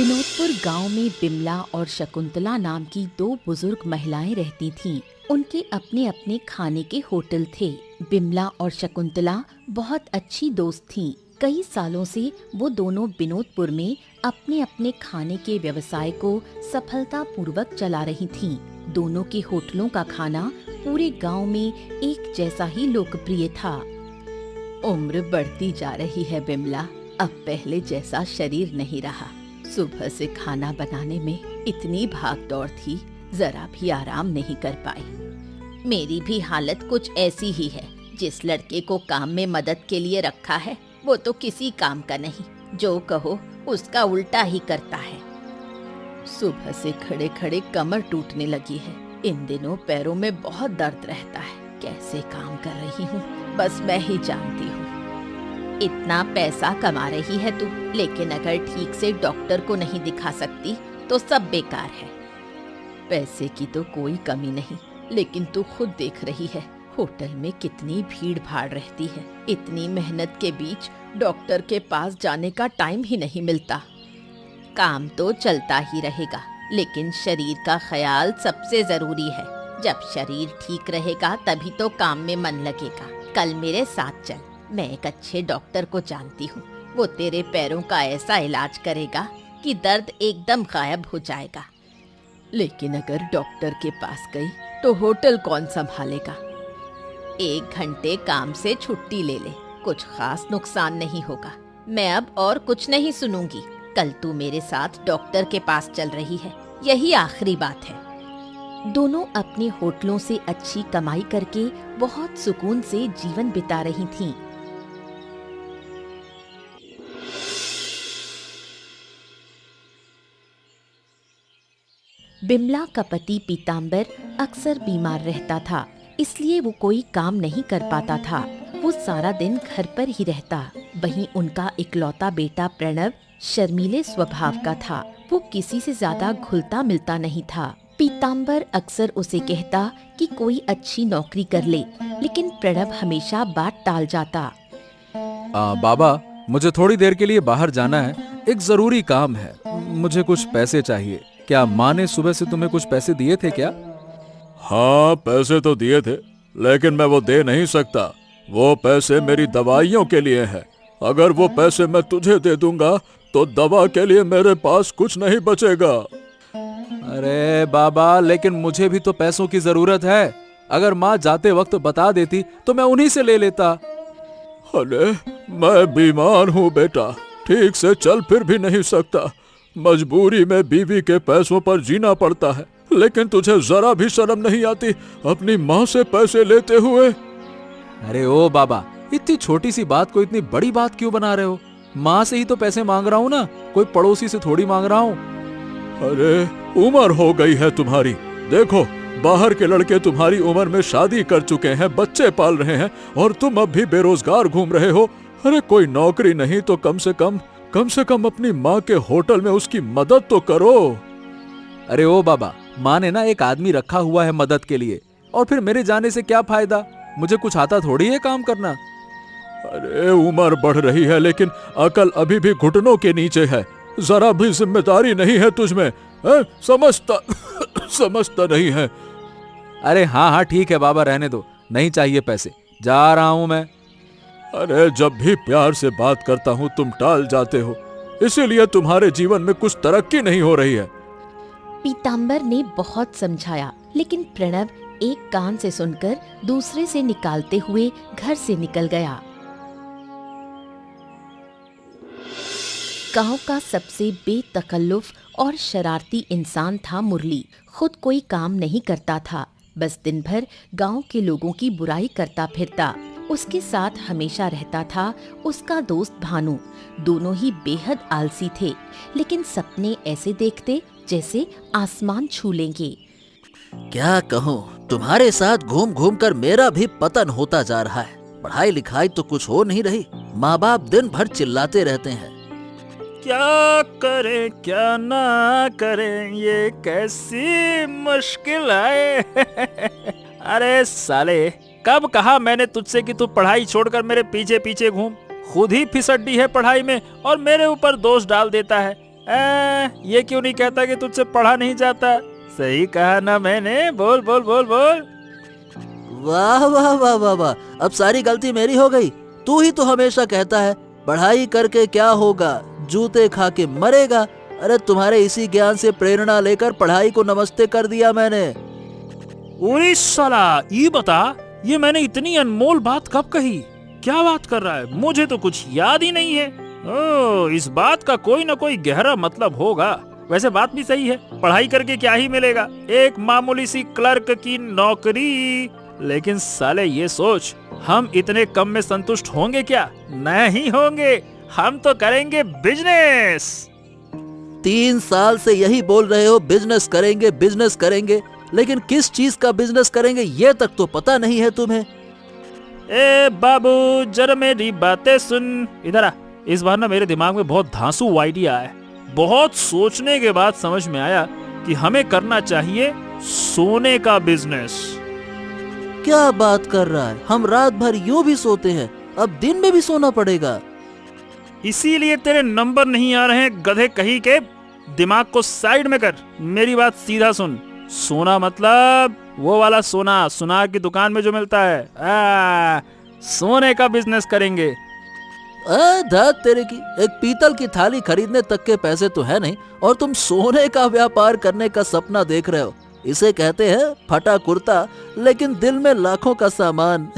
विनोदपुर गांव में बिमला और शकुंतला नाम की दो बुजुर्ग महिलाएं रहती थीं। उनके अपने अपने खाने के होटल थे। बिमला और शकुंतला बहुत अच्छी दोस्त थीं। कई सालों से वो दोनों विनोदपुर में अपने अपने खाने के व्यवसाय को सफलतापूर्वक चला रही थीं। दोनों के होटलों का खाना पूरे गांव में एक जैसा ही लोकप्रिय था। उम्र बढ़ती जा रही है बिमला, अब पहले जैसा शरीर नहीं रहा। सुबह से खाना बनाने में इतनी भाग दौड़ थी, जरा भी आराम नहीं कर पाई। मेरी भी हालत कुछ ऐसी ही है। जिस लड़के को काम में मदद के लिए रखा है वो तो किसी काम का नहीं, जो कहो उसका उल्टा ही करता है। सुबह से खड़े खड़े कमर टूटने लगी है। इन दिनों पैरों में बहुत दर्द रहता है। कैसे काम कर रही हूँ बस मैं ही जानती हूँ। इतना पैसा कमा रही है तू, लेकिन अगर ठीक से डॉक्टर को नहीं दिखा सकती तो सब बेकार है। पैसे की तो कोई कमी नहीं, लेकिन तू खुद देख रही है होटल में कितनी भीड़ भाड़ रहती है। इतनी मेहनत के बीच डॉक्टर के पास जाने का टाइम ही नहीं मिलता। काम तो चलता ही रहेगा, लेकिन शरीर का ख्याल सबसे जरूरी है। जब शरीर ठीक रहेगा तभी तो काम में मन लगेगा। कल मेरे साथ चल, मैं एक अच्छे डॉक्टर को जानती हूँ। वो तेरे पैरों का ऐसा इलाज करेगा कि दर्द एकदम गायब हो जाएगा। लेकिन अगर डॉक्टर के पास गई तो होटल कौन संभालेगा? 1 घंटे काम से छुट्टी ले ले, कुछ खास नुकसान नहीं होगा। मैं अब और कुछ नहीं सुनूंगी। कल तू मेरे साथ डॉक्टर के पास चल रही है, यही आखिरी बात है। दोनों अपने होटलों से अच्छी कमाई करके बहुत सुकून से जीवन बिता रही थीं। बिमला का पति पीताम्बर अक्सर बीमार रहता था, इसलिए वो कोई काम नहीं कर पाता था। वो सारा दिन घर पर ही रहता। वहीं उनका इकलौता बेटा प्रणव शर्मीले स्वभाव का था। वो किसी से ज्यादा घुलता मिलता नहीं था। पीताम्बर अक्सर उसे कहता कि कोई अच्छी नौकरी कर ले, लेकिन प्रणव हमेशा बात टाल जाता। बाबा, मुझे थोड़ी देर के लिए बाहर जाना है, एक जरूरी काम है। मुझे कुछ पैसे चाहिए। क्या माँ ने सुबह से तुम्हें कुछ पैसे दिए थे क्या? हाँ, पैसे तो दिए थे, लेकिन मैं वो दे नहीं सकता। वो पैसे मेरी दवाइयों के लिए हैं। अगर वो पैसे मैं तुझे दे दूंगा तो दवा के लिए मेरे पास कुछ नहीं बचेगा। अरे बाबा, लेकिन मुझे भी तो पैसों की जरूरत है। अगर माँ जाते वक्त बता देती तो मैं उन्हीं से ले लेता। अरे मैं बीमार हूँ बेटा, ठीक से चल फिर भी नहीं सकता। मजबूरी में बीवी के पैसों पर जीना पड़ता है, लेकिन तुझे जरा भी शर्म नहीं आती अपनी माँ से पैसे लेते हुए? अरे ओ बाबा, इतनी छोटी सी बात को इतनी बड़ी बात क्यों बना रहे हो? माँ से ही तो पैसे मांग रहा हूँ ना, कोई पड़ोसी से थोड़ी मांग रहा हूँ। अरे उम्र हो गई है तुम्हारी। देखो, बाहर के लड़के तुम्हारी उम्र में शादी कर चुके हैं, बच्चे पाल रहे हैं, और तुम अब भी बेरोजगार घूम रहे हो। अरे कोई नौकरी नहीं तो कम से कम अपनी माँ के होटल में उसकी मदद तो करो। अरे ओ बाबा, माँ ने ना एक आदमी रखा हुआ है मदद के लिए, और फिर मेरे जाने से क्या फायदा? मुझे कुछ आता थोड़ी है काम करना। अरे उम्र बढ़ रही है, लेकिन अकल अभी भी घुटनों के नीचे है। जरा भी जिम्मेदारी नहीं है तुझमें, समझता नहीं है। अरे हाँ ठीक है बाबा, रहने दो, नहीं चाहिए पैसे, जा रहा हूँ मैं। अरे जब भी प्यार से बात करता हूँ तुम टाल जाते हो, इसीलिए तुम्हारे जीवन में कुछ तरक्की नहीं हो रही है। पीताम्बर ने बहुत समझाया, लेकिन प्रणव एक कान से सुनकर दूसरे से निकालते हुए घर से निकल गया। गांव का सबसे बेतकल्लुफ और शरारती इंसान था मुरली। खुद कोई काम नहीं करता था, बस दिन भर गांव के लोगों की बुराई करता फिरता। उसके साथ हमेशा रहता था उसका दोस्त भानु। दोनों ही बेहद आलसी थे, लेकिन सपने ऐसे देखते जैसे आसमान छू लेंगे। क्या कहूँ, तुम्हारे साथ घूम घूम कर मेरा भी पतन होता जा रहा है। पढ़ाई लिखाई तो कुछ हो नहीं रही। माँ बाप दिन भर चिल्लाते रहते हैं। क्या करें क्या ना करें, ये कैसी मुश्किल है। अरे साले, कब कहा मैंने तुझसे कि तू पढ़ाई छोड़कर मेरे पीछे पीछे घूम। खुद ही फिसड्डी है पढ़ाई में और मेरे ऊपर दोष डाल देता है। ये क्यों नहीं कहता कि तुझसे पढ़ा नहीं जाता? सही कहा ना मैंने? बोल बोल बोल बोल। वाह वाह वाह वाह वाह, अब सारी गलती मेरी हो गई। तू ही तो हमेशा कहता है पढ़ाई करके क्या होगा, जूते खा के मरेगा। अरे तुम्हारे इसी ज्ञान से प्रेरणा लेकर पढ़ाई को नमस्ते कर दिया मैंने। ओए साला, ये बता, ये मैंने इतनी अनमोल बात कब कही? क्या बात कर रहा है? मुझे तो कुछ याद ही नहीं है। ओह, इस बात का कोई ना कोई गहरा मतलब होगा। वैसे बात भी सही है, पढ़ाई करके क्या ही मिलेगा, एक मामूली सी क्लर्क की नौकरी। लेकिन साले ये सोच, हम इतने कम में संतुष्ट होंगे क्या? नहीं होंगे, हम तो करेंगे बिजनेस। 3 साल से यही बोल रहे हो बिजनेस करेंगे बिजनेस करेंगे, लेकिन किस चीज का बिजनेस करेंगे ये तक तो पता नहीं है तुम्हें। ए बाबू, जरा मेरी बातें सुन, इधर आ। इस बार ना मेरे दिमाग में बहुत धांसू आइडिया है। बहुत सोचने के बाद समझ में आया कि हमें करना चाहिए सोने का बिजनेस। क्या बात कर रहा है? हम रात भर यूं भी सोते हैं, अब दिन में भी सोना पड़ेगा। इसीलिए तेरे नंबर नहीं आ रहे हैं, गधे कहीं के। दिमाग को साइड में कर, मेरी बात सीधा सुन। सोना मतलब वो वाला सोना, सुनार की दुकान में जो मिलता है। सोने का बिजनेस करेंगे। धत तेरे की, एक पीतल की थाली खरीदने तक के पैसे तो है नहीं, और तुम सोने का व्यापार करने का सपना देख रहे हो। इसे कहते हैं फटा कुर्ता, लेकिन दिल में लाखों का सामान।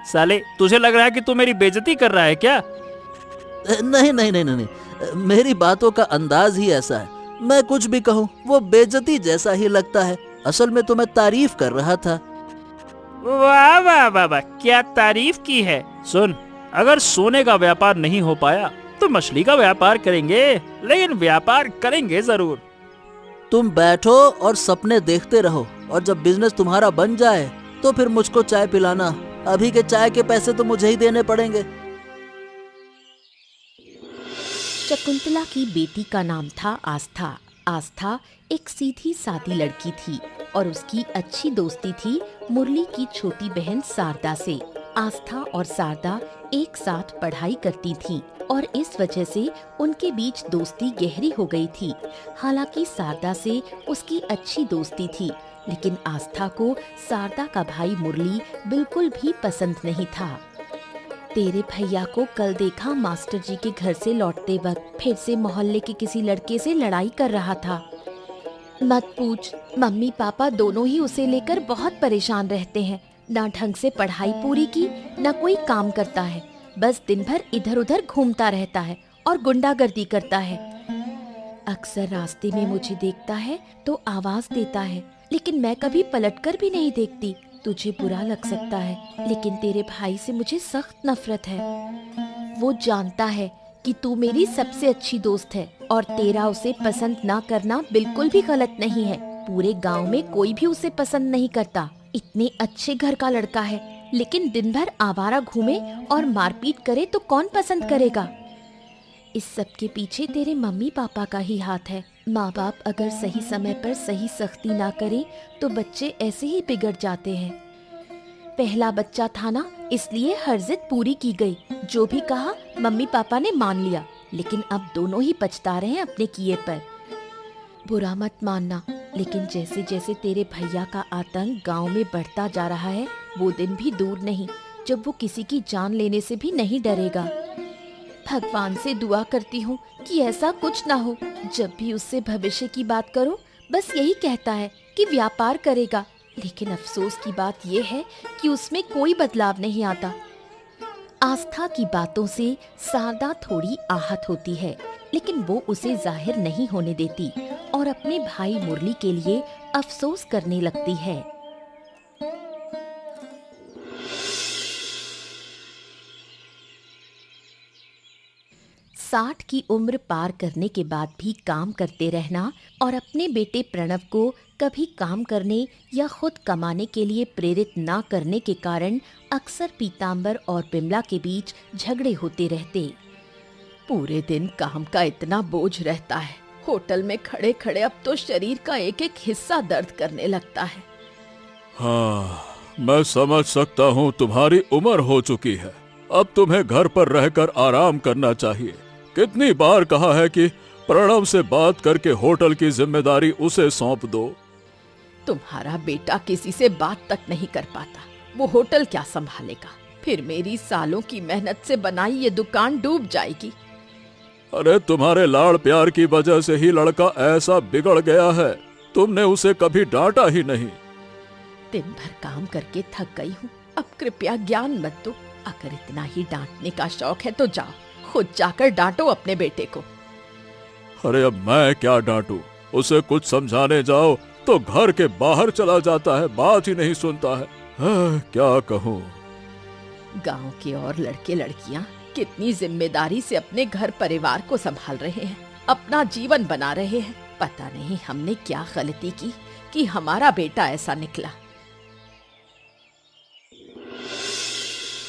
साले, तुझे लग रहा है कि तू मेरी बेइज्जती कर रहा है क्या? नहीं नहीं नहीं नहीं, मेरी बातों का अंदाज ही ऐसा है। मैं कुछ भी कहूँ वो बेइज्जती जैसा ही लगता है। असल में तो मैं तारीफ कर रहा था। वाह वाह वाह वाह, क्या तारीफ की है। सुन, अगर सोने का व्यापार नहीं हो पाया तो मछली का व्यापार करेंगे, लेकिन व्यापार करेंगे जरूर। तुम बैठो और सपने देखते रहो, और जब बिजनेस तुम्हारा बन जाए तो फिर मुझको चाय पिलाना। अभी के चाय के पैसे तो मुझे ही देने पड़ेंगे। शकुंतला की बेटी का नाम था आस्था। आस्था एक सीधी सादी लड़की थी और उसकी अच्छी दोस्ती थी मुरली की छोटी बहन शारदा से। आस्था और शारदा एक साथ पढ़ाई करती थीं और इस वजह से उनके बीच दोस्ती गहरी हो गई थी। हालांकि शारदा से उसकी अच्छी दोस्ती थी, लेकिन आस्था को शारदा का भाई मुरली बिल्कुल भी पसंद नहीं था। तेरे भैया को कल देखा मास्टर जी के घर से लौटते वक्त फिर से मोहल्ले के किसी लड़के से लड़ाई कर रहा था। मत पूछ, मम्मी पापा दोनों ही उसे लेकर बहुत परेशान रहते हैं। ना ढंग से पढ़ाई पूरी की, ना कोई काम करता है, बस दिन भर इधर उधर घूमता रहता है और गुंडागर्दी करता है। अक्सर रास्ते में मुझे देखता है तो आवाज देता है, लेकिन मैं कभी पलटकर भी नहीं देखती। तुझे बुरा लग सकता है, लेकिन तेरे भाई से मुझे सख्त नफरत है। वो जानता है कि तू मेरी सबसे अच्छी दोस्त है और तेरा उसे पसंद ना करना बिल्कुल भी गलत नहीं है। पूरे गांव में कोई भी उसे पसंद नहीं करता। इतने अच्छे घर का लड़का है, लेकिन दिन भर आवारा घूमे और मारपीट करे तो कौन पसंद करेगा। इस सब के पीछे तेरे मम्मी पापा का ही हाथ है। माँ बाप अगर सही समय पर सही सख्ती ना करें तो बच्चे ऐसे ही बिगड़ जाते हैं। पहला बच्चा था ना, इसलिए हर जिद पूरी की गई। जो भी कहा मम्मी पापा ने मान लिया, लेकिन अब दोनों ही पछता रहे हैं अपने किए पर। बुरा मत मानना, लेकिन जैसे जैसे तेरे भैया का आतंक गांव में बढ़ता जा रहा है, वो दिन भी दूर नहीं जब वो किसी की जान लेने से भी नहीं डरेगा। भगवान से दुआ करती हूँ कि ऐसा कुछ ना हो। जब भी उससे भविष्य की बात करो, बस यही कहता है कि व्यापार करेगा, लेकिन अफसोस की बात यह है कि उसमें कोई बदलाव नहीं आता। आस्था की बातों से शारदा थोड़ी आहत होती है, लेकिन वो उसे जाहिर नहीं होने देती और अपने भाई मुरली के लिए अफसोस करने लगती है। 60 की उम्र पार करने के बाद भी काम करते रहना और अपने बेटे प्रणव को कभी काम करने या खुद कमाने के लिए प्रेरित ना करने के कारण अक्सर पीतांबर और बिमला के बीच झगड़े होते रहते। पूरे दिन काम का इतना बोझ रहता है, होटल में खड़े खड़े अब तो शरीर का एक एक हिस्सा दर्द करने लगता है। हाँ, मैं समझ सकता हूँ, तुम्हारी उम्र हो चुकी है, अब तुम्हें घर पर रहकर आराम करना चाहिए। कितनी बार कहा है कि प्रणव से बात करके होटल की जिम्मेदारी उसे सौंप दो। तुम्हारा बेटा किसी से बात तक नहीं कर पाता, वो होटल क्या संभालेगा? फिर मेरी सालों की मेहनत से बनाई ये दुकान डूब जाएगी। अरे तुम्हारे लाड़ प्यार की वजह से ही लड़का ऐसा बिगड़ गया है, तुमने उसे कभी डांटा ही नहीं। दिन भर काम करके थक गई हूँ, अब कृपया ज्ञान मत दो। अगर इतना ही डांटने का शौक है तो जाओ, खुद जाकर डांटो अपने बेटे को। अरे अब मैं क्या डांटूं? उसे कुछ समझाने जाओ तो घर के बाहर चला जाता है, बात ही नहीं सुनता है। क्या कहूँ। गांव के और लड़के लड़कियां कितनी जिम्मेदारी से अपने घर परिवार को संभाल रहे हैं, अपना जीवन बना रहे हैं। पता नहीं हमने क्या गलती की कि हमारा बेटा ऐसा निकला।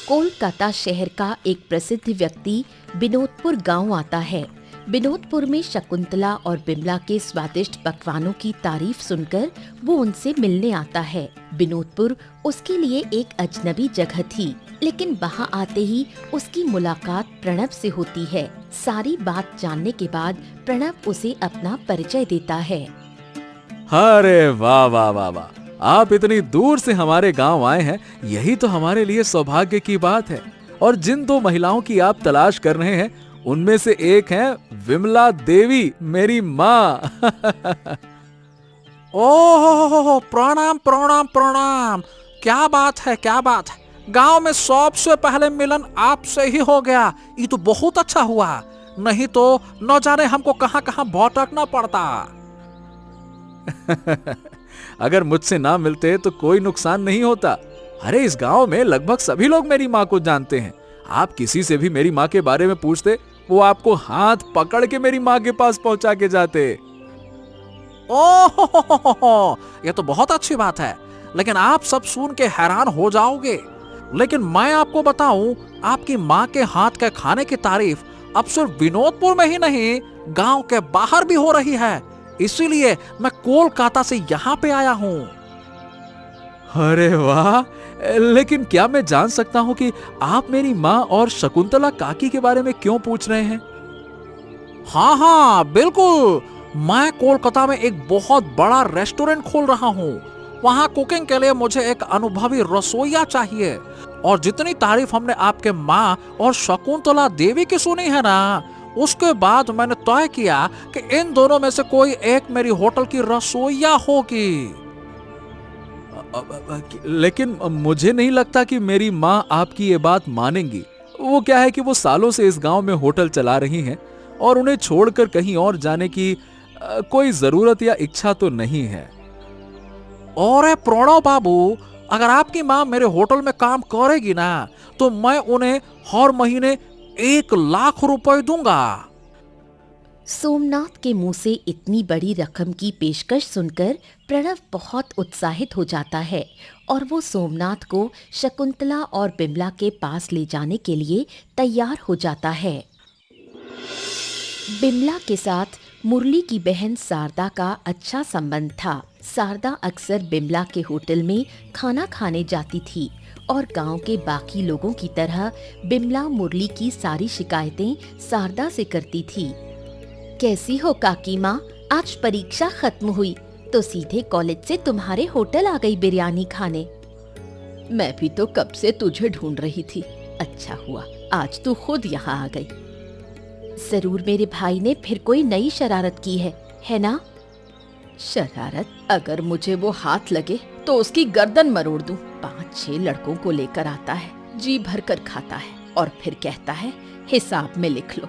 कोलकाता शहर का एक प्रसिद्ध व्यक्ति बिनोदपुर गांव आता है। बिनोदपुर में शकुंतला और बिमला के स्वादिष्ट पकवानों की तारीफ सुनकर वो उनसे मिलने आता है। बिनोदपुर उसके लिए एक अजनबी जगह थी, लेकिन वहाँ आते ही उसकी मुलाकात प्रणव से होती है। सारी बात जानने के बाद प्रणव उसे अपना परिचय देता है। अरे वाह वाह वाह वाह, आप इतनी दूर से हमारे गांव आए हैं, यही तो हमारे लिए सौभाग्य की बात है। और जिन दो महिलाओं की आप तलाश कर रहे हैं, उनमें से एक है विमला देवी, मेरी माँ। ओह, प्रणाम प्रणाम प्रणाम। क्या बात है, क्या बात है। गांव में सबसे पहले मिलन आपसे ही हो गया, ये तो बहुत अच्छा हुआ, नहीं तो न जाने हमको कहां कहां भटकना पड़ता। अगर मुझसे ना मिलते तो कोई नुकसान नहीं होता। अरे इस गांव में लगभग सभी लोग मेरी माँ को जानते हैं। आप किसी से भी मेरी माँ के बारे में पूछते, वो आपको हाथ पकड़ के मेरी माँ के पास पहुंचा के जाते। ओह, ये तो बहुत अच्छी बात है, लेकिन आप सब सुन के हैरान हो जाओगे। लेकिन मैं आपको बताऊं, आपकी माँ के हाथ के खाने की तारीफ अब सिर्फ विनोदपुर में ही नहीं, गांव के बाहर भी हो रही है। इसीलिए मैं कोलकाता से यहाँ पे आया हूँ। अरे वाह, लेकिन क्या मैं जान सकता हूँ कि आप मेरी माँ और शकुंतला काकी के बारे में क्यों पूछ रहे हैं? हाँ हाँ बिल्कुल, मैं कोलकाता में एक बहुत बड़ा रेस्टोरेंट खोल रहा हूँ। वहाँ कुकिंग के लिए मुझे एक अनुभवी रसोइया चाहिए। और जितनी तारीफ हमने आपके माँ और शकुंतला देवी की सुनी है ना, उसके बाद मैंने तय किया कि इन दोनों में से कोई एक मेरी होटल की रसोइया होगी। लेकिन मुझे नहीं लगता कि मेरी माँ आपकी ये बात मानेंगी। वो क्या है कि वो सालों से इस गांव में होटल चला रही हैं और उन्हें छोड़कर कहीं और जाने की कोई जरूरत या इच्छा तो नहीं है। और प्रणव बाबू, अगर आपकी माँ मेरे होटल में काम करेगी ना, तो मैं उन्हें हर महीने 1 लाख रुपए दूंगा। सोमनाथ के मुंह से इतनी बड़ी रकम की पेशकश सुनकर प्रणव बहुत उत्साहित हो जाता है और वो सोमनाथ को शकुंतला और बिमला के पास ले जाने के लिए तैयार हो जाता है। बिमला के साथ मुरली की बहन शारदा का अच्छा संबंध था। शारदा अक्सर बिमला के होटल में खाना खाने जाती थी और गांव के बाकी लोगों की तरह बिमला मुरली की सारी शिकायतें शारदा से करती थी। कैसी हो काकी माँ, आज परीक्षा खत्म हुई तो सीधे कॉलेज से तुम्हारे होटल आ गई बिरयानी खाने। मैं भी तो कब से तुझे ढूंढ रही थी, अच्छा हुआ आज तू खुद यहाँ आ गई। जरूर मेरे भाई ने फिर कोई नई शरारत की है ना? शरारत? अगर मुझे वो हाथ लगे तो उसकी गर्दन मरोड़ दूं। 5-6 लड़कों को लेकर आता है, जी भर कर खाता है और फिर कहता है हिसाब में लिख लो।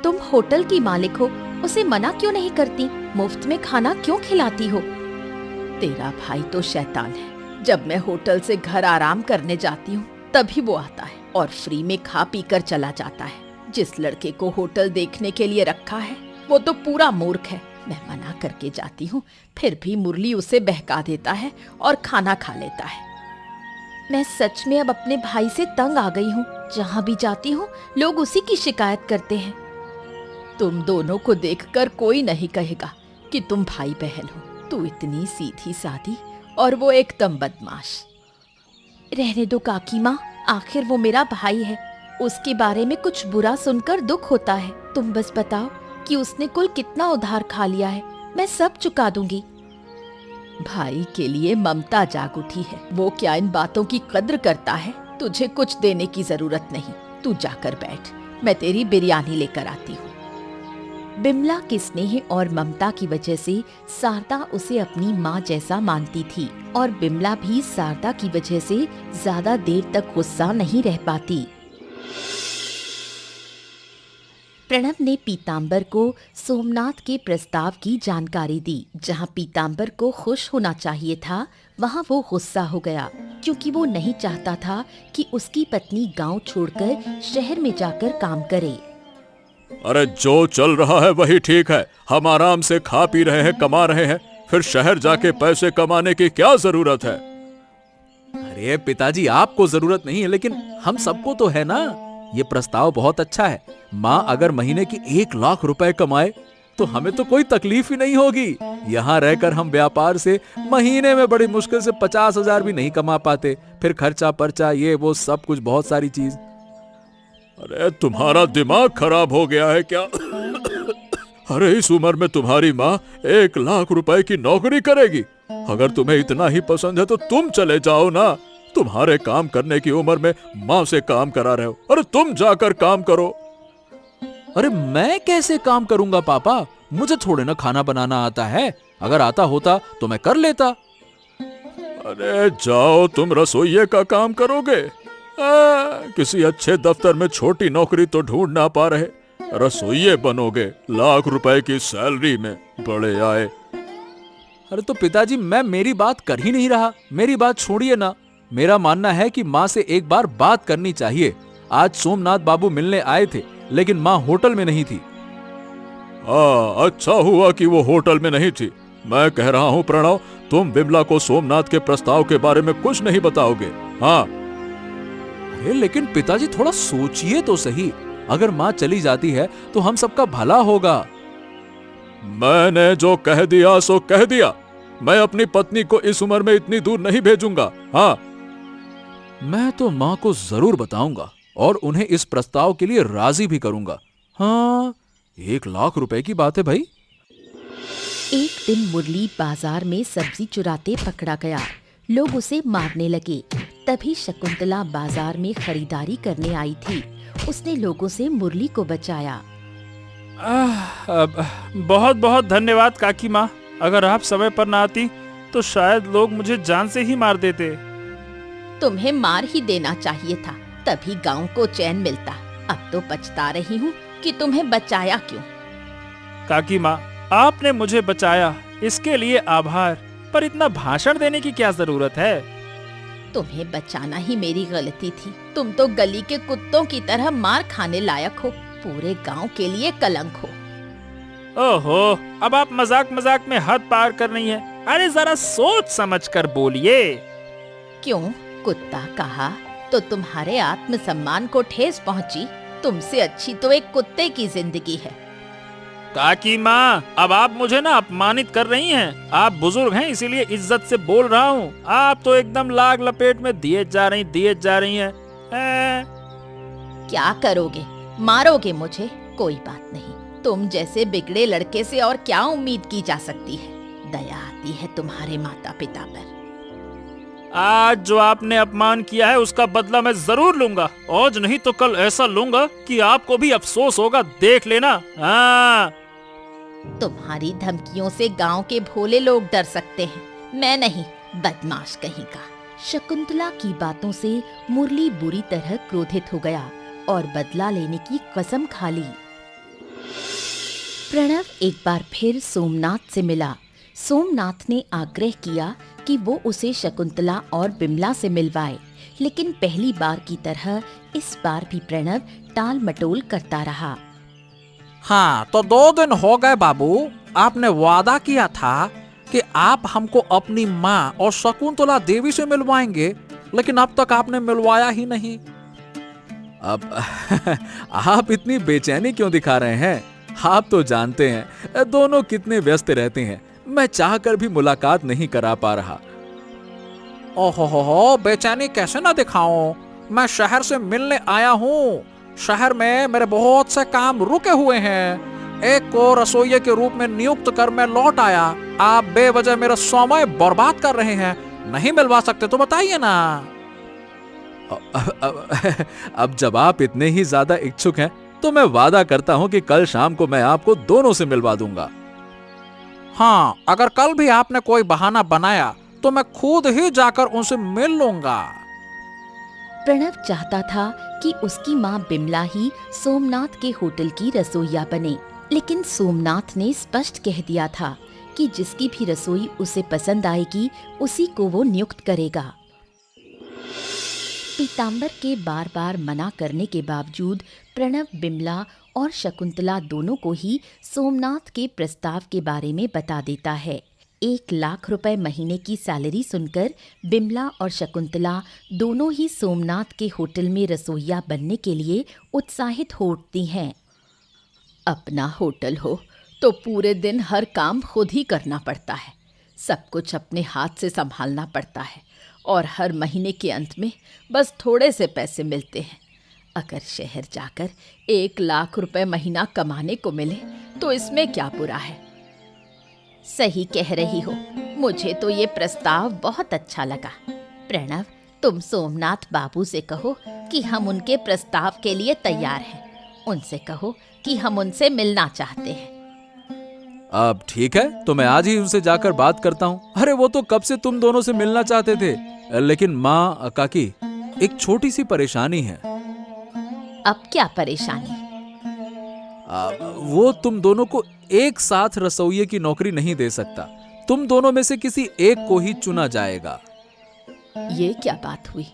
तुम होटल की मालिक हो, उसे मना क्यों नहीं करती? मुफ्त में खाना क्यों खिलाती हो? तेरा भाई तो शैतान है। जब मैं होटल से घर आराम करने जाती हूँ तभी वो आता है और फ्री में खा पी कर चला जाता है। जिस लड़के को होटल देखने के लिए रखा है वो तो पूरा मूर्ख है। मैं मना करके जाती हूँ, फिर भी मुरली उसे बहका देता है और खाना खा लेता है। मैं सच में अब अपने भाई से तंग आ गई हूँ। जहाँ भी जाती हूँ लोग उसी की शिकायत करते हैं। तुम दोनों को देखकर कोई नहीं कहेगा कि तुम भाई बहन हो। तू इतनी सीधी सादी और वो एकदम बदमाश। रहने दो काकी माँ, आखिर वो मेरा भाई है। उसके बारे में कुछ बुरा सुनकर दुख होता है। तुम बस बताओ कि उसने कुल कितना उधार खा लिया है, मैं सब चुका दूंगी। भाई के लिए ममता जाग उठी है। वो क्या इन बातों की कद्र करता है? तुझे कुछ देने की जरूरत नहीं, तू जाकर बैठ, मैं तेरी बिरयानी लेकर आती हूँ। बिमला के स्नेह और ममता की वजह से शारदा उसे अपनी माँ जैसा मानती थी और बिमला भी शारदा की वजह से ज्यादा देर तक गुस्सा नहीं रह पाती। प्रणव ने पीताम्बर को सोमनाथ के प्रस्ताव की जानकारी दी। जहाँ पीताम्बर को खुश होना चाहिए था, वहाँ वो गुस्सा हो गया, क्योंकि वो नहीं चाहता था कि उसकी पत्नी गांव छोड़कर शहर में जाकर काम करे। अरे जो चल रहा है वही ठीक है। हम आराम से खा पी रहे हैं, कमा रहे हैं, फिर शहर जाके पैसे कमाने की क्या जरूरत है? अरे पिताजी, आपको जरूरत नहीं है, लेकिन हम सबको तो है ना। ये प्रस्ताव बहुत अच्छा है। माँ अगर महीने की 1 लाख रुपए कमाए तो हमें तो कोई तकलीफ ही नहीं होगी। यहाँ रहकर हम व्यापार से महीने में बड़ी मुश्किल से 50,000 भी नहीं कमा पाते, फिर खर्चा पर्चा ये वो सब कुछ, बहुत सारी चीज। अरे तुम्हारा दिमाग खराब हो गया है क्या? अरे इस उम्र में तुम्हारी माँ 1 लाख रुपए की नौकरी करेगी? अगर तुम्हें इतना ही पसंद है तो तुम चले जाओ ना। तुम्हारे काम करने की उम्र में माँ से काम करा रहे हो। अरे तुम जाकर काम करो। अरे मैं कैसे काम करूंगा पापा? मुझे थोड़े ना खाना बनाना आता है। अगर आता होता तो मैं कर लेता। अरे जाओ, तुम रसोइये का काम करोगे? किसी अच्छे दफ्तर में छोटी नौकरी तो ढूंढ ना पा रहे, रसोइये बनोगे 1 लाख रुपए की सैलरी में, बड़े आए। अरे तो पिताजी, मैं मेरी बात कर ही नहीं रहा। मेरी बात छोड़िए ना। मेरा मानना है कि माँ से एक बार बात करनी चाहिए। आज सोमनाथ बाबू मिलने आए थे, लेकिन माँ होटल में नहीं थी। अच्छा हुआ कि वो होटल में नहीं थी। मैं कह रहा हूँ प्रणव, तुम बिमला को सोमनाथ के प्रस्ताव के बारे में कुछ नहीं बताओगे? हाँ। अरे लेकिन पिताजी, थोड़ा सोचिए तो सही। अगर माँ चली जाती है तो हम सबका भला होगा। मैंने जो कह दिया सो कह दिया। मैं अपनी पत्नी को इस उम्र में इतनी दूर नहीं भेजूंगा। हाँ, मैं तो माँ को जरूर बताऊंगा और उन्हें इस प्रस्ताव के लिए राजी भी करूंगा। हाँ, 1 लाख रुपए की बात है भाई। एक दिन मुरली बाजार में सब्जी चुराते पकड़ा गया। लोग उसे मारने लगे। तभी शकुंतला बाजार में खरीदारी करने आई थी। उसने लोगों से मुरली को बचाया। बहुत बहुत धन्यवाद काकी माँ। अगर आप समय पर ना आती तो शायद लोग मुझे जान से ही मार देते। तुम्हें मार ही देना चाहिए था, तभी गांव को चैन मिलता। अब तो पछता रही हूँ कि तुम्हें बचाया क्यों। काकी माँ, आपने मुझे बचाया, इसके लिए आभार। पर इतना भाषण देने की क्या जरूरत है? तुम्हें बचाना ही मेरी गलती थी। तुम तो गली के कुत्तों की तरह मार खाने लायक हो, पूरे गांव के लिए कलंक हो। ओहो, अब आप मजाक मजाक में हद पार कर रही हैं। अरे जरा सोच समझ कर बोलिए। क्यों कुत्ता कहा तो तुम्हारे आत्मसम्मान को ठेस पहुंची? तुमसे अच्छी तो एक कुत्ते की जिंदगी है। काकी माँ, अब आप मुझे ना अपमानित कर रही हैं। आप बुजुर्ग हैं, इसीलिए इज्जत से बोल रहा हूँ। आप तो एकदम लाग लपेट में दिए जा रही हैं। क्या करोगे? मारोगे मुझे? कोई बात नहीं। तुम जैसे बिगड़े लड़के से और क्या उम्मीद की जा सकती है। दया आती है तुम्हारे माता पिता पर। आज जो आपने अपमान किया है उसका बदला मैं जरूर लूंगा। आज नहीं तो कल ऐसा लूंगा कि आपको भी अफसोस होगा, देख लेना। हाँ। तुम्हारी धमकियों से गांव के भोले लोग डर सकते हैं, मैं नहीं, बदमाश कहीं का। शकुंतला की बातों से मुरली बुरी तरह क्रोधित हो गया और बदला लेने की कसम खा ली। प्रणव एक बार फिर सोमनाथ से मिला। सोमनाथ ने आग्रह किया कि वो उसे शकुंतला और बिमला से मिलवाए, लेकिन पहली बार की तरह इस बार भी प्रणव टाल मटोल करता रहा। हाँ, तो 2 दिन हो गए बाबू। आपने वादा किया था कि आप हमको अपनी माँ और शकुंतला देवी से मिलवाएंगे, लेकिन अब तक आपने मिलवाया ही नहीं। अब आप इतनी बेचैनी क्यों दिखा रहे हैं? आप तो जानते हैं दोनों कितने व्यस्त रहते हैं। मैं चाहकर भी मुलाकात नहीं करा पा रहा। ओहो, बेचैनी कैसे ना दिखाऊं? मैं शहर से मिलने आया हूँ। शहर में मेरे बहुत से काम रुके हुए हैं। एक को रसोइये के रूप में नियुक्त कर मैं लौट आया। आप बेवजह मेरा समय बर्बाद कर रहे हैं। नहीं मिलवा सकते तो बताइए ना। अब जब आप इतने ही ज्यादा इच्छुक हैं, तो मैं वादा करता हूं कि कल शाम को मैं आपको दोनों से मिलवा दूंगा। हाँ, अगर कल भी आपने कोई बहाना बनाया तो मैं खुद ही जाकर उनसे मिल लूंगा। प्रणव चाहता था कि उसकी माँ बिमला ही सोमनाथ के होटल की रसोइया बने, लेकिन सोमनाथ ने स्पष्ट कह दिया था कि जिसकी भी रसोई उसे पसंद आएगी उसी को वो नियुक्त करेगा। पीताम्बर के बार बार मना करने के बावजूद प्रणव बिमला और शकुंतला दोनों को ही सोमनाथ के प्रस्ताव के बारे में बता देता है। 1 लाख रुपए महीने की सैलरी सुनकर बिमला और शकुंतला दोनों ही सोमनाथ के होटल में रसोइया बनने के लिए उत्साहित हो उठती हैं। अपना होटल हो तो पूरे दिन हर काम खुद ही करना पड़ता है, सब कुछ अपने हाथ से संभालना पड़ता है और हर महीने के अंत में बस थोड़े से पैसे मिलते हैं। अगर शहर जाकर 1 लाख रुपए महीना कमाने को मिले तो इसमें क्या बुरा है। सही कह रही हो, मुझे तो ये प्रस्ताव बहुत अच्छा लगा। प्रणव, तुम सोमनाथ बाबू से कहो कि हम उनके प्रस्ताव के लिए तैयार हैं। उनसे कहो कि हम उनसे मिलना चाहते हैं। अब ठीक है, तो मैं आज ही उनसे जाकर बात करता हूँ। अरे वो तो कब से तुम दोनों से मिलना चाहते थे, लेकिन माँ काकी, एक छोटी सी परेशानी है। अब क्या परेशानी? वो तुम दोनों को एक साथ रसोइये की नौकरी नहीं दे सकता। तुम दोनों में से किसी एक को ही चुना जाएगा। ये क्या बात हुई?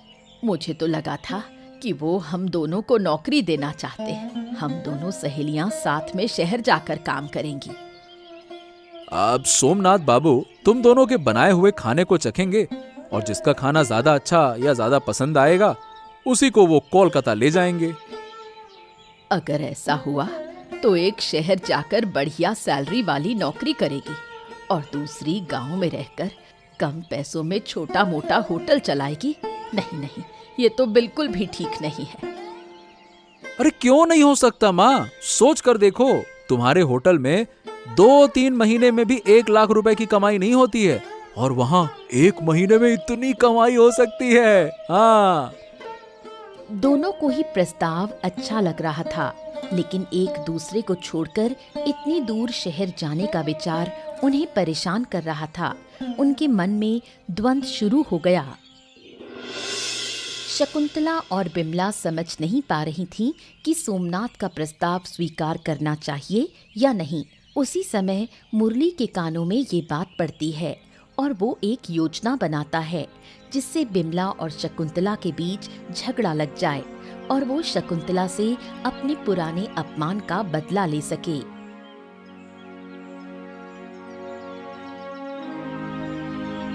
मुझे तो लगा था कि वो हम दोनों को नौकरी देना चाहते हैं। हम दोनों सहेलियां साथ में शहर जाकर काम करेंगी। अब सोमनाथ बाबू तुम दोनों के बनाए हुए खाने को चखेंगे और जिसका खाना ज्यादा अच्छा या ज्यादा पसंद आएगा उसी को वो कोलकाता ले जाएंगे। अगर ऐसा हुआ तो एक शहर जाकर बढ़िया सैलरी वाली नौकरी करेगी और दूसरी गांव में रहकर कम पैसों में छोटा मोटा होटल चलाएगी। नहीं नहीं, ये तो बिल्कुल भी ठीक नहीं है। अरे क्यों नहीं हो सकता माँ, सोच कर देखो। तुम्हारे होटल में 2-3 महीने में भी 1 लाख रुपए की कमाई नहीं होती है और वहाँ 1 महीने में इतनी कमाई हो सकती है। हाँ, दोनों को ही प्रस्ताव अच्छा लग रहा था, लेकिन एक दूसरे को छोड़कर इतनी दूर शहर जाने का विचार उन्हें परेशान कर रहा था। उनके मन में द्वंद्व शुरू हो गया। शकुंतला और बिमला समझ नहीं पा रही थीं कि सोमनाथ का प्रस्ताव स्वीकार करना चाहिए या नहीं। उसी समय मुरली के कानों में ये बात पड़ती है और वो एक योजना बनाता है जिससे बिमला और शकुंतला के बीच झगड़ा लग जाए और वो शकुंतला से अपने पुराने अपमान का बदला ले सके।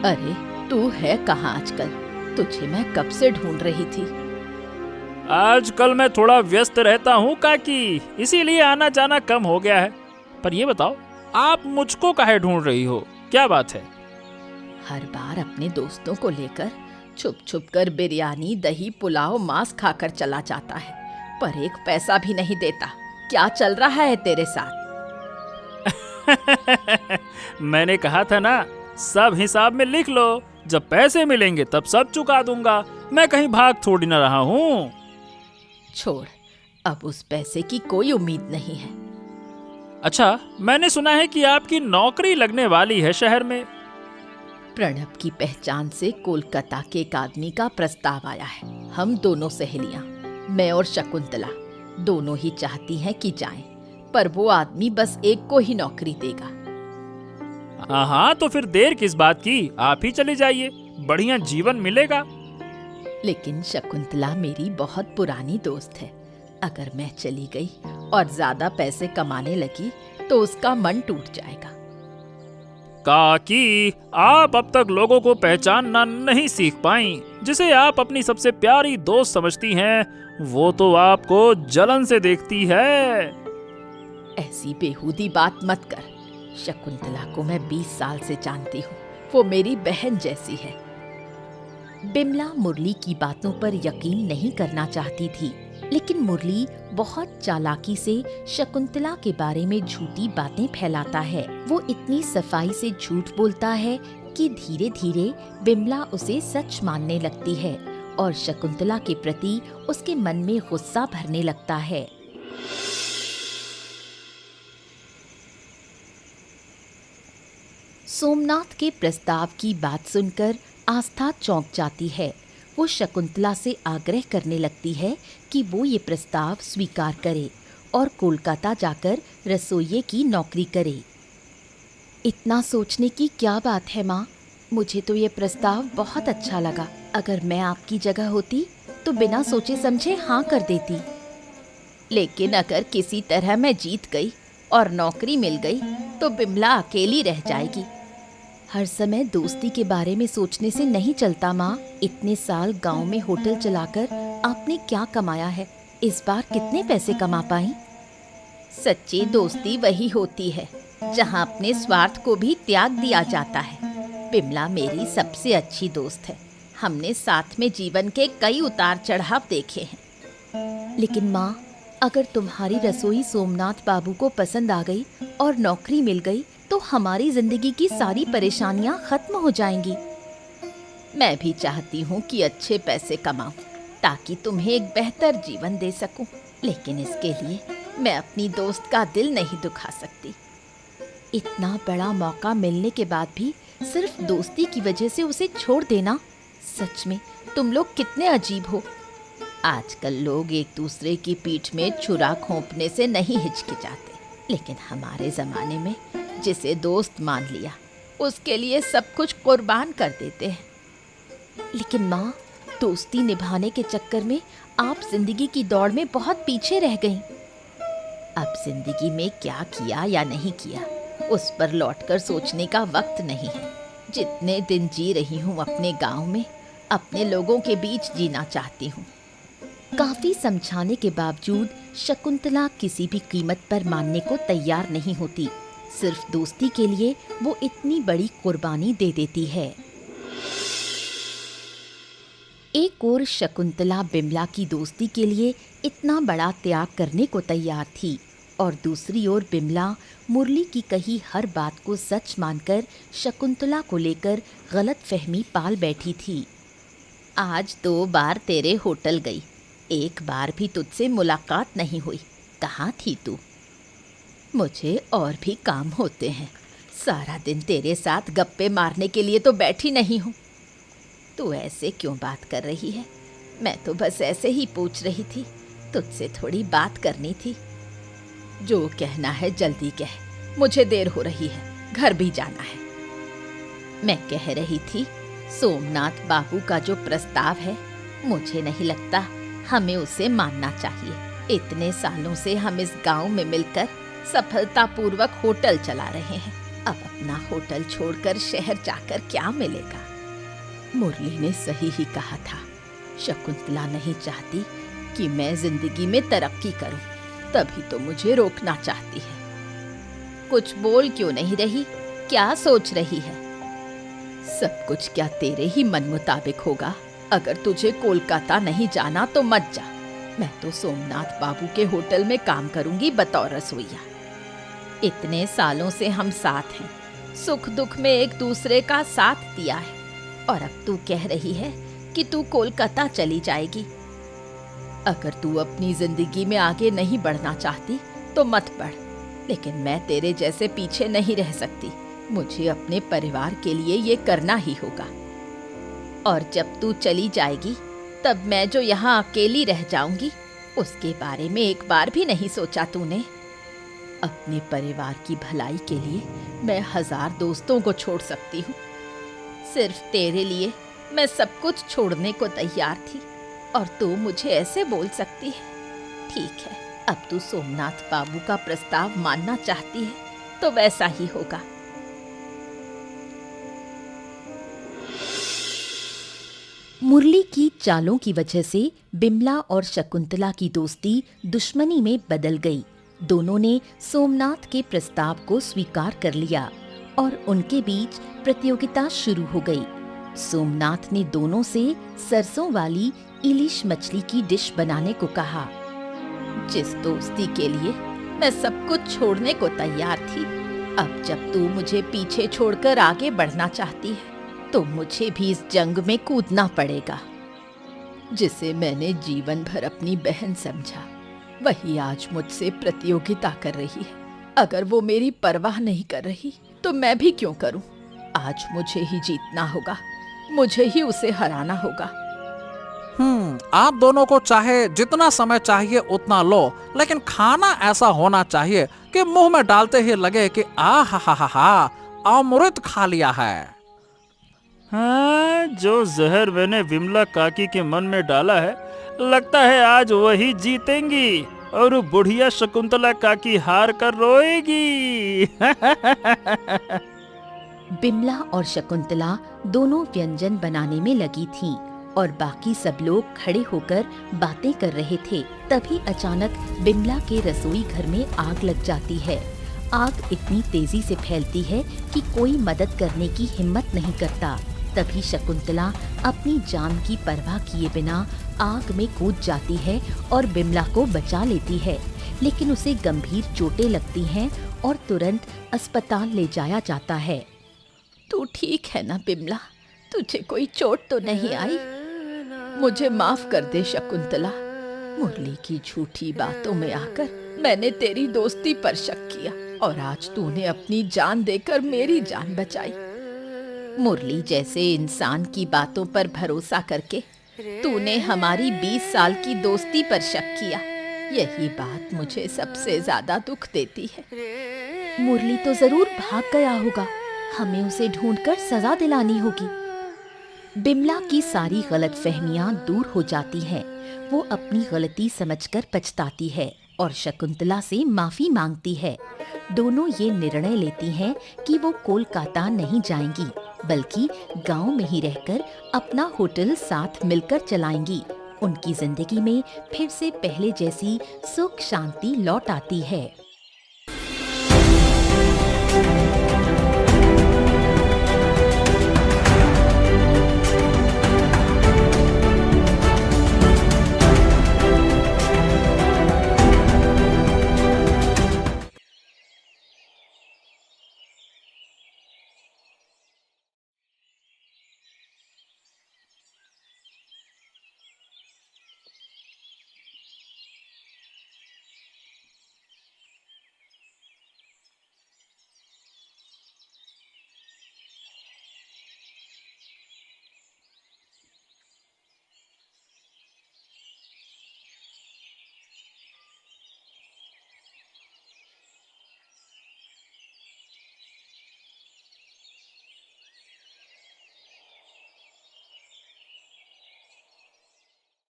अरे तू है कहाँ आजकल? तुझे मैं कब से ढूंढ रही थी। आजकल मैं थोड़ा व्यस्त रहता हूँ काकी, इसीलिए आना जाना कम हो गया है। पर ये बताओ, आप मुझको काहे ढूंढ रही हो, क्या बात है? हर बार अपने दोस्तों को लेकर छुप छुप कर बिरयानी, दही, पुलाव, मांस खाकर चला जाता है, पर एक पैसा भी नहीं देता। क्या चल रहा है तेरे साथ? मैंने कहा था ना, सब हिसाब में लिख लो, जब पैसे मिलेंगे तब सब चुका दूंगा। मैं कहीं भाग थोड़ी ना रहा हूँ। छोड़, अब उस पैसे की कोई उम्मीद नहीं है। अच्छा, मैंने सुना है कि आपकी नौकरी लगने वाली है शहर में। प्रणव की पहचान से कोलकाता के एक आदमी का प्रस्ताव आया है। हम दोनों सहेलियां, मैं और शकुंतला, दोनों ही चाहती हैं कि जाएं, पर वो आदमी बस एक को ही नौकरी देगा। हाँ, तो फिर देर किस बात की, आप ही चले जाइए, बढ़िया जीवन मिलेगा। लेकिन शकुंतला मेरी बहुत पुरानी दोस्त है। अगर मैं चली गई और ज्यादा पैसे कमाने लगी तो उसका मन टूट जाएगा। काकी, आप अब तक लोगों को पहचानना नहीं सीख पाई। जिसे आप अपनी सबसे प्यारी दोस्त समझती हैं, वो तो आपको जलन से देखती है। ऐसी बेहूदी बात मत कर। शकुंतला को मैं 20 साल से जानती हूँ। वो मेरी बहन जैसी है। बिमला मुरली की बातों पर यकीन नहीं करना चाहती थी, लेकिन मुरली बहुत चालाकी से शकुंतला के बारे में झूठी बातें फैलाता है। वो इतनी सफाई से झूठ बोलता है कि धीरे धीरे बिमला उसे सच मानने लगती है और शकुंतला के प्रति उसके मन में गुस्सा भरने लगता है। सोमनाथ के प्रस्ताव की बात सुनकर आस्था चौंक जाती है। वो शकुंतला से आग्रह करने लगती है कि वो ये प्रस्ताव स्वीकार करे और कोलकाता जाकर रसोइये की नौकरी करे। इतना सोचने की क्या बात है माँ, मुझे तो ये प्रस्ताव बहुत अच्छा लगा। अगर मैं आपकी जगह होती तो बिना सोचे समझे हाँ कर देती। लेकिन अगर किसी तरह मैं जीत गई और नौकरी मिल गई तो बिमला अकेली रह जाएगी। हर समय दोस्ती के बारे में सोचने से नहीं चलता माँ। इतने साल गांव में होटल चलाकर आपने क्या कमाया है, इस बार कितने पैसे कमा पाई? सच्ची दोस्ती वही होती है जहाँ अपने स्वार्थ को भी त्याग दिया जाता है। बिमला मेरी सबसे अच्छी दोस्त है। हमने साथ में जीवन के कई उतार चढ़ाव देखे हैं। लेकिन माँ, अगर तुम्हारी रसोई सोमनाथ बाबू को पसंद आ गई और नौकरी मिल गई तो हमारी जिंदगी की सारी परेशानियां खत्म हो जाएंगी। मैं भी चाहती हूँ कि अच्छे पैसे कमाऊं ताकि तुम्हें एक बेहतर जीवन दे सकूं, लेकिन इसके लिए मैं अपनी दोस्त का दिल नहीं दुखा सकती। इतना बड़ा मौका मिलने के बाद भी सिर्फ दोस्ती की वजह से उसे छोड़ देना, सच में तुम लोग कितने अजीब हो। आजकल लोग एक दूसरे की पीठ में छुरा घोंपने से नहीं हिचकिचाते, लेकिन हमारे जमाने में जिसे दोस्त मान लिया उसके लिए सब कुछ कुर्बान कर देते हैं। लेकिन माँ, दोस्ती निभाने के चक्कर में आप जिंदगी की दौड़ में बहुत पीछे रह गईं। अब जिंदगी में क्या किया या नहीं किया उस पर लौटकर सोचने का वक्त नहीं है। जितने दिन जी रही हूँ अपने गांव में, अपने लोगों के बीच जीना चाहती हूँ। काफी समझाने के बावजूद शकुंतला किसी भी कीमत पर मानने को तैयार नहीं होती। सिर्फ दोस्ती के लिए वो इतनी बड़ी कुर्बानी दे देती है। एक ओर शकुंतला बिमला की दोस्ती के लिए इतना बड़ा त्याग करने को तैयार थी और दूसरी ओर बिमला मुरली की कही हर बात को सच मानकर शकुंतला को लेकर गलत फहमी पाल बैठी थी। आज 2 बार तेरे होटल गई, एक बार भी तुझसे मुलाकात नहीं हुई। कहाँ थी तू? मुझे और भी काम होते हैं। सारा दिन तेरे साथ गप्पे मारने के लिए तो बैठी नहीं हूँ। तू ऐसे क्यों बात कर रही है? मैं तो बस ऐसे ही पूछ रही थी, तुझसे थोड़ी बात करनी थी। जो कहना है जल्दी कह, मुझे देर हो रही है, घर भी जाना है। मैं कह रही थी, सोमनाथ बाबू का जो प्रस्ताव है, मुझे नहीं लगता हमें उसे मानना चाहिए। इतने सालों से हम इस गांव में मिलकर सफलतापूर्वक होटल चला रहे हैं। अब अपना होटल छोड़कर शहर जाकर क्या मिलेगा? मुरली ने सही ही कहा था। शकुंतला नहीं चाहती कि मैं जिंदगी में तरक्की करूं, तभी तो मुझे रोकना चाहती है। कुछ बोल क्यों नहीं रही? क्या सोच रही है? सब कुछ क्या तेरे ही मन मुताबिक होगा? अगर तुझे कोलकाता नहीं जाना तो मत जा। मैं तो सोमनाथ बाबू के होटल में काम करूंगी बतौर रसोइया। इतने सालों से हम साथ हैं, सुख दुख में एक दूसरे का साथ दिया है, और अब तू कह रही है कि तू कोलकाता चली जाएगी। अगर तू अपनी जिंदगी में आगे नहीं बढ़ना चाहती तो मत बढ़, लेकिन मैं तेरे जैसे पीछे नहीं रह सकती। मुझे अपने परिवार के लिए ये करना ही होगा। और जब तू चली जाएगी तब मैं जो यहाँ अकेली रह जाऊंगी, उसके बारे में एक बार भी नहीं सोचा तूने? अपने परिवार की भलाई के लिए मैं 1000 दोस्तों को छोड़ सकती हूँ। सिर्फ तेरे लिए मैं सब कुछ छोड़ने को तैयार थी, और तू मुझे ऐसे बोल सकती है? ठीक है, अब तू सोमनाथ बाबू का प्रस्ताव मानना चाहती है तो वैसा ही होगा। मुरली की चालों की वजह से बिमला और शकुंतला की दोस्ती दुश्मनी में बदल गई। दोनों ने सोमनाथ के प्रस्ताव को स्वीकार कर लिया और उनके बीच प्रतियोगिता शुरू हो गई। सोमनाथ ने दोनों से सरसों वाली इलिश मछली की डिश बनाने को कहा। जिस दोस्ती के लिए मैं सब कुछ छोड़ने को तैयार थी, अब जब तू मुझे पीछे छोड़कर आगे बढ़ना चाहती है तो मुझे भी इस जंग में कूदना पड़ेगा। जिसे मैंने जीवन भर अपनी बहन समझा, वही आज मुझसे प्रतियोगिता कर रही है। अगर वो मेरी परवाह नहीं कर रही तो मैं भी क्यों करूं? आज मुझे ही जीतना होगा, मुझे ही उसे हराना होगा। आप दोनों को चाहे जितना समय चाहिए उतना लो, लेकिन खाना ऐसा होना चाहिए कि मुंह में डालते ही लगे कि हा अमृत खा लिया है। हाँ, जो जहर मैंने विमला काकी के मन में डाला है, लगता है आज वही जीतेंगी और बुढ़िया शकुंतला काकी हार कर रोएगी। बिमला और शकुंतला दोनों व्यंजन बनाने में लगी थीं और बाकी सब लोग खड़े होकर बातें कर रहे थे। तभी अचानक बिमला के रसोई घर में आग लग जाती है। आग इतनी तेजी से फैलती है कि कोई मदद करने की हिम्मत नहीं करता। तभी शकुंतला अपनी जान की परवाह किए बिना आग में कूद जाती है और बिमला को बचा लेती है, लेकिन उसे गंभीर चोटें लगती हैं और तुरंत अस्पताल ले जाया जाता है। तू ठीक है ना बिमला? तुझे कोई चोट तो नहीं आई? मुझे माफ कर दे शकुंतला। मुरली की झूठी बातों में आकर मैंने तेरी दोस्ती पर शक किया और आज तूने अपनी जान देकर मेरी जान बचाई। मुरली जैसे इंसान की बातों पर भरोसा करके तूने हमारी 20 साल की दोस्ती पर शक किया। यही बात मुझे सबसे ज्यादा दुख देती है। मुरली तो जरूर भाग गया होगा, हमें उसे ढूंढकर सजा दिलानी होगी। बिमला की सारी गलतफहमियां दूर हो जाती हैं। वो अपनी गलती समझकर पछताती है और शकुंतला से माफी मांगती है। दोनों ये निर्णय लेती हैं कि वो कोलकाता नहीं जाएंगी, बल्कि गांव में ही रहकर अपना होटल साथ मिलकर चलाएंगी। उनकी जिंदगी में फिर से पहले जैसी सुख शांति लौट आती है।